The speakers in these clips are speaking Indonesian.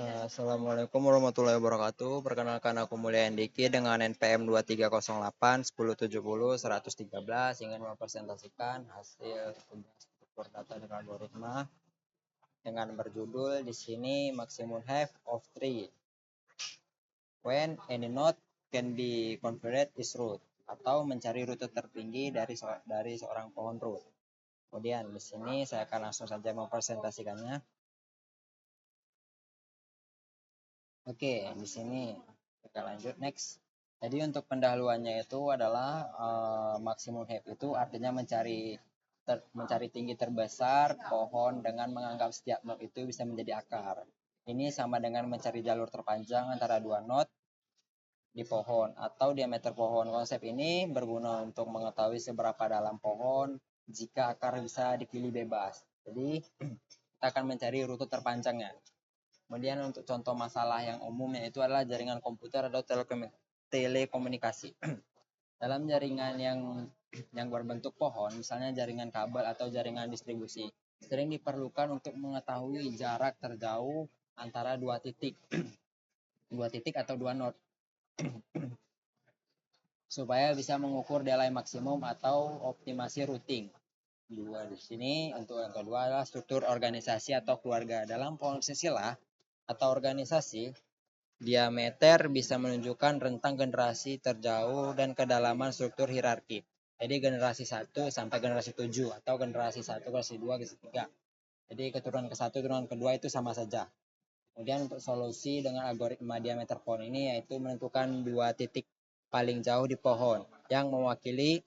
Assalamualaikum warahmatullahi wabarakatuh. Perkenalkan aku Mulya Andiki dengan NPM 2308 1070 113 ingin mempresentasikan hasil tugas struktur data dan algoritma dengan berjudul di sini maximum half of tree when any node can be converted is root, atau mencari rute tertinggi dari seorang pohon root. Kemudian di sini saya akan langsung saja mempresentasikannya. Oke, di sini kita lanjut next. Jadi untuk pendahuluannya itu adalah maximum height itu artinya mencari tinggi terbesar pohon dengan menganggap setiap node itu bisa menjadi akar. Ini sama dengan mencari jalur terpanjang antara dua node di pohon atau diameter pohon. Konsep ini berguna untuk mengetahui seberapa dalam pohon jika akar bisa dipilih bebas. Jadi kita akan mencari rute terpanjangnya. Kemudian untuk contoh masalah yang umum yaitu adalah jaringan komputer atau telekomunikasi. Dalam jaringan yang berbentuk pohon, misalnya jaringan kabel atau jaringan distribusi, sering diperlukan untuk mengetahui jarak terjauh antara dua titik atau dua node supaya bisa mengukur delay maksimum atau optimasi routing. Dua di sini untuk yang kedua adalah struktur organisasi atau keluarga. Dalam pohon silsilah atau organisasi, diameter bisa menunjukkan rentang generasi terjauh dan kedalaman struktur hierarki. Jadi generasi 1 sampai generasi 7 atau generasi 1, generasi 2, generasi 3. Jadi keturunan ke-1, keturunan kedua itu sama saja. Kemudian untuk solusi dengan algoritma diameter pohon ini yaitu menentukan dua titik paling jauh di pohon yang mewakili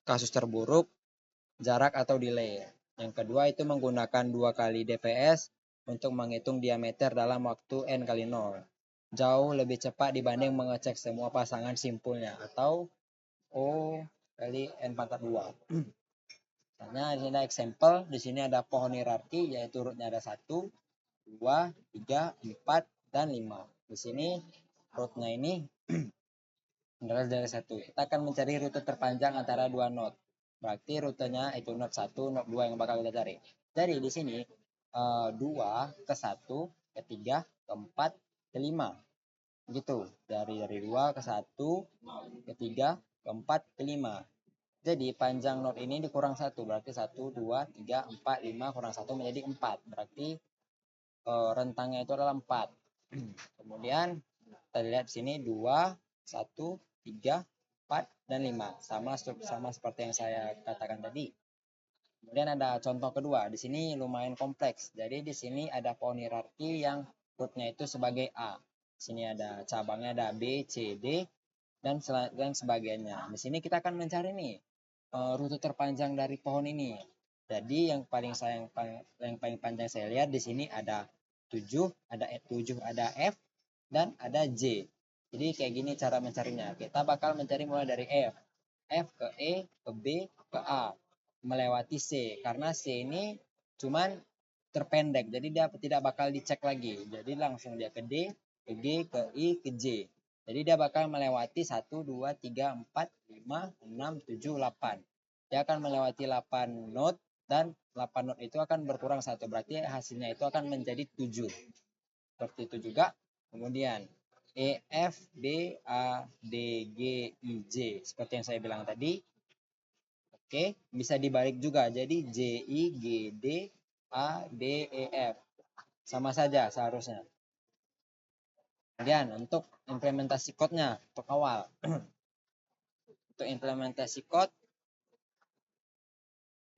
kasus terburuk, jarak atau delay. Yang kedua itu menggunakan 2 kali DPS untuk menghitung diameter dalam waktu N kali 0. Jauh lebih cepat dibanding mengecek semua pasangan simpulnya atau O kali N pangkat 2. Misalnya di sini ada example, di sini ada pohon hierarki yaitu rootnya ada 1, 2, 3, 4, dan 5. Di sini rootnya ini adalah dari 1. Kita akan mencari rute terpanjang antara dua node. Berarti rutenya itu node 1, node 2 yang bakal kita cari. Jadi di sini 2 ke 1, ke 3, ke 4, ke 5. Gitu. Dari 2 ke 1, ke 3, ke 4, ke 5. Jadi panjang node ini dikurang 1. Berarti 1, 2, 3, 4, 5 kurang 1 menjadi 4. Berarti rentangnya itu adalah 4. Kemudian kita lihat di sini 2, 1, 3, 4, dan 5. Sama seperti yang saya katakan tadi. Kemudian ada contoh kedua. Di sini lumayan kompleks. Jadi di sini ada pohon hierarki yang rootnya itu sebagai A. Di sini ada cabangnya ada B, C, D, dan sebagainya. Di sini kita akan mencari nih rute terpanjang dari pohon ini. Jadi yang paling panjang saya lihat di sini ada 7, ada F, dan ada J. Jadi kayak gini cara mencarinya. Kita bakal mencari mulai dari F. F ke E, ke B, ke A. Melewati C. Karena C ini cuman terpendek. Jadi dia tidak bakal dicek lagi. Jadi langsung dia ke D, ke G, ke I, ke J. Jadi dia bakal melewati 1, 2, 3, 4, 5, 6, 7, 8. Dia akan melewati 8 node dan 8 node itu akan berkurang 1. Berarti hasilnya itu akan menjadi 7. Seperti itu juga. Kemudian E, F, B, A, D, G, I, J. Seperti yang saya bilang tadi. Oke, bisa dibalik juga. Jadi J, I, G, D, A, B, E, F. Sama saja seharusnya. Kemudian untuk implementasi code-nya untuk awal. Untuk implementasi code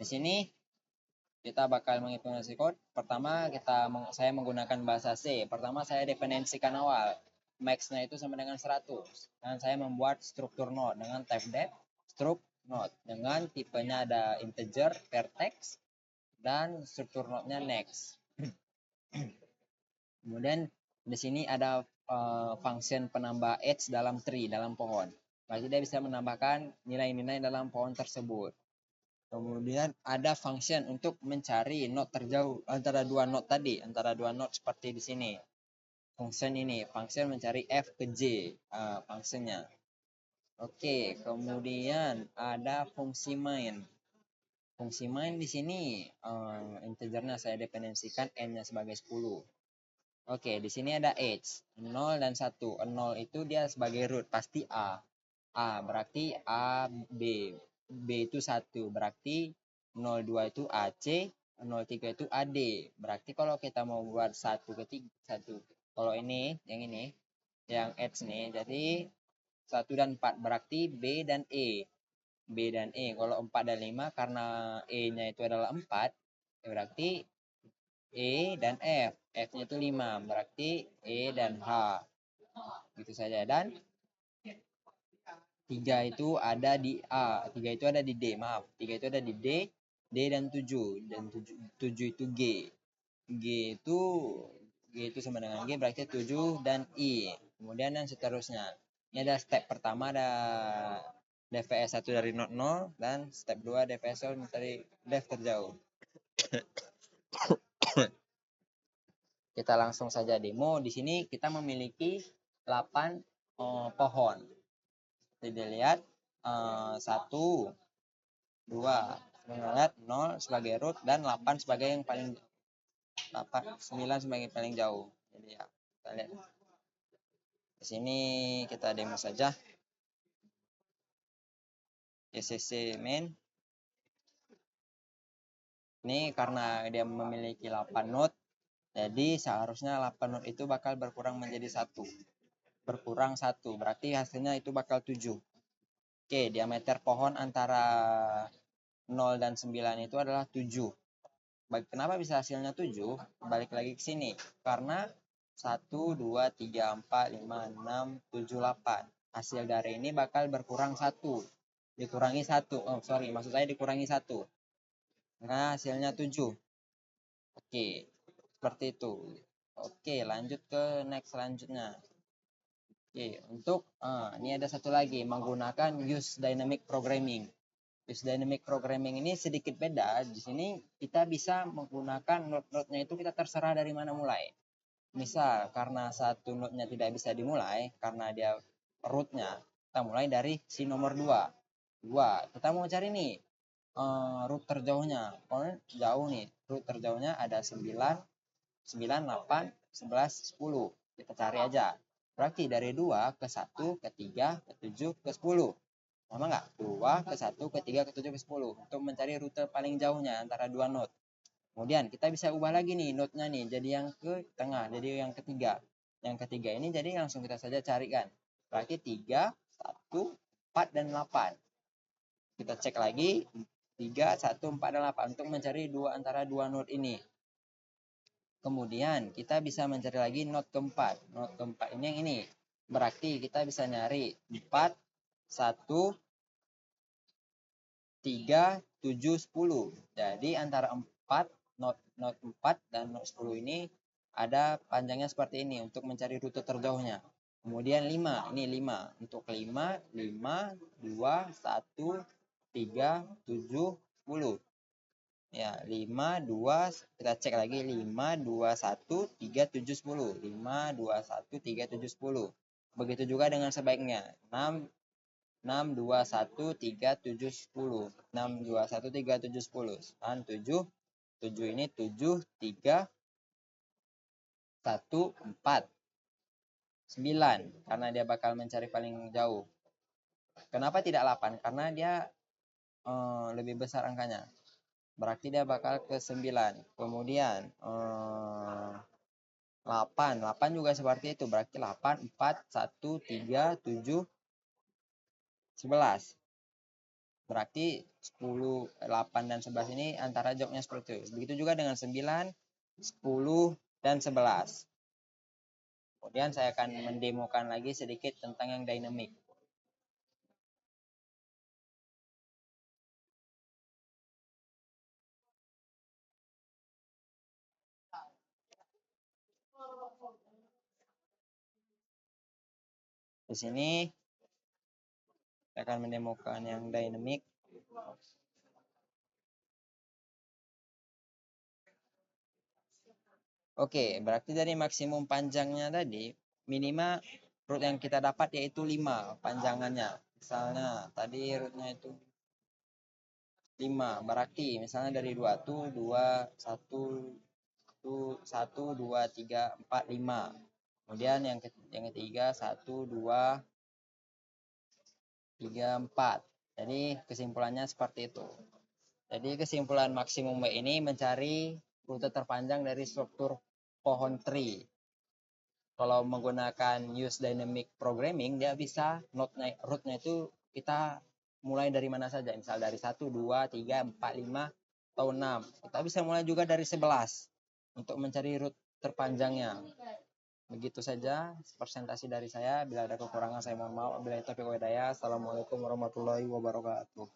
di sini kita bakal mengimplementasi code. Pertama saya menggunakan bahasa C. Pertama saya dependensikan awal. Max-nya itu sama dengan 100. Dan saya membuat struktur node dengan type def struct node dengan tipenya ada integer, vertex, dan struktur node-nya next. Kemudian di sini ada function penambah edge dalam tree, dalam pohon. Berarti dia bisa menambahkan nilai-nilai dalam pohon tersebut. Kemudian ada function untuk mencari node terjauh antara dua node tadi, antara dua node seperti di sini. Function mencari F ke J, functionnya. Oke, kemudian ada fungsi main. Fungsi main di sini integernya saya dependensikan n-nya sebagai 10. Oke, di sini ada edge 0 dan 1. 0 itu dia sebagai root, pasti A. A berarti A, B. B itu 1, berarti 02 itu AC, 03 itu AD. Berarti kalau kita mau buat 1 ketiga, 1. Kalau ini, yang edge nih, jadi 1 dan 4 berarti B dan E. B dan E. Kalau 4 dan 5 karena E-nya itu adalah 4, berarti E dan F. F-nya itu 5, berarti E dan H. Gitu saja. Dan 3 itu ada di A, 3 itu ada di D, maaf. 3 itu ada di D, D dan 7. Dan 7 itu G. G itu sama dengan G, berarti 7 dan I. Kemudian dan seterusnya. Ini ada step pertama, ada DVS 1 dari not 0, dan step 2 DVS 0 dari def terjauh. Kita langsung saja demo. Di sini kita memiliki 8 pohon. Jadi lihat 1, 2, lihat 0 sebagai root dan 8 sebagai yang paling 9 sebagai paling jauh. Jadi ya, kita lihat. Di sini kita demo saja. ECC main. Ini karena dia memiliki 8 node, jadi seharusnya 8 node itu bakal berkurang menjadi 1. Berkurang 1, berarti hasilnya itu bakal 7. Oke, diameter pohon antara 0 dan 9 itu adalah 7. Kenapa bisa hasilnya 7? Balik lagi ke sini. Karena 1, 2, 3, 4, 5, 6, 7, 8. Hasil dari ini bakal berkurang 1. Dikurangi 1. Oh, sorry. Maksud saya dikurangi 1. Nah, hasilnya 7. Oke, seperti itu. Oke, lanjut ke next selanjutnya. Oke, untuk ini ada satu lagi, menggunakan use dynamic programming. Use dynamic programming ini sedikit beda. Di sini kita bisa menggunakan node-node-nya itu kita terserah dari mana mulai. Misal karena satu node-nya tidak bisa dimulai karena dia root-nya, kita mulai dari si nomor 2. Kita mau cari nih root terjauhnya. Kalau jauh nih, root terjauhnya ada 9, 8, 11, 10. Kita cari aja. Berarti dari 2 ke 1, ke 3, ke 7, ke 10. Sama nggak? 2 ke 1, ke 3, ke 7, ke 10. Untuk mencari rute paling jauhnya antara dua node. Kemudian kita bisa ubah lagi nih node-nya nih. Jadi yang ke tengah, jadi yang ketiga. Yang ketiga ini jadi langsung kita saja carikan. Berarti 3, 1, 4, dan 8. Kita cek lagi 3, 1, 4, dan 8 untuk mencari antara dua node ini. Kemudian kita bisa mencari lagi node keempat. Node keempat ini yang ini. Berarti kita bisa nyari 4, 1, 3, 7, 10. Jadi antara 4, node 4 dan node 10 ini ada panjangnya seperti ini untuk mencari rute terjauhnya. Kemudian 5, ini 5. Untuk 5, 5, 2, 1, 3, 7, 10. Ya, 5, 2, kita cek lagi 5, 2, 1, 3, 7, 10. 5, 2, 1, 3, 7, 10. Begitu juga dengan sebaiknya. 6, 6, 2, 1, 3, 7, 10. 6, 2, 1, 3, 7, 10. 7. 7 ini 7, 3, 1, 4. 9. Karena dia bakal mencari paling jauh. Kenapa tidak 8? Karena dia lebih besar angkanya. Berarti dia bakal ke 9. Kemudian 8. 8 juga seperti itu. Berarti 8, 4, 1, 3, 7, 11. Berarti 10, 8, dan 11 ini antara jawabnya seperti itu. Begitu juga dengan 9, 10, dan 11. Kemudian saya akan mendemokan lagi sedikit tentang yang dynamic. Di sini saya akan mendemokan yang dynamic. Oke, berarti dari maksimum panjangnya tadi, minimal root yang kita dapat yaitu 5 panjangannya. Misalnya tadi rootnya itu 5, berarti misalnya dari 2 tuh 2, 1, 1, 2, 3, 4, 5. Kemudian yang ketiga 1, 2, 3, 4. Jadi kesimpulannya seperti itu. Jadi kesimpulan maksimum W ini mencari rute terpanjang dari struktur pohon tree. Kalau menggunakan use dynamic programming, dia bisa root-nya itu kita mulai dari mana saja. Misal dari 1, 2, 3, 4, 5, atau 6. Kita bisa mulai juga dari 11 untuk mencari root terpanjangnya. Begitu saja presentasi dari saya. Bila ada kekurangan saya mohon maaf. Bila itu Assalamualaikum warahmatullahi wabarakatuh.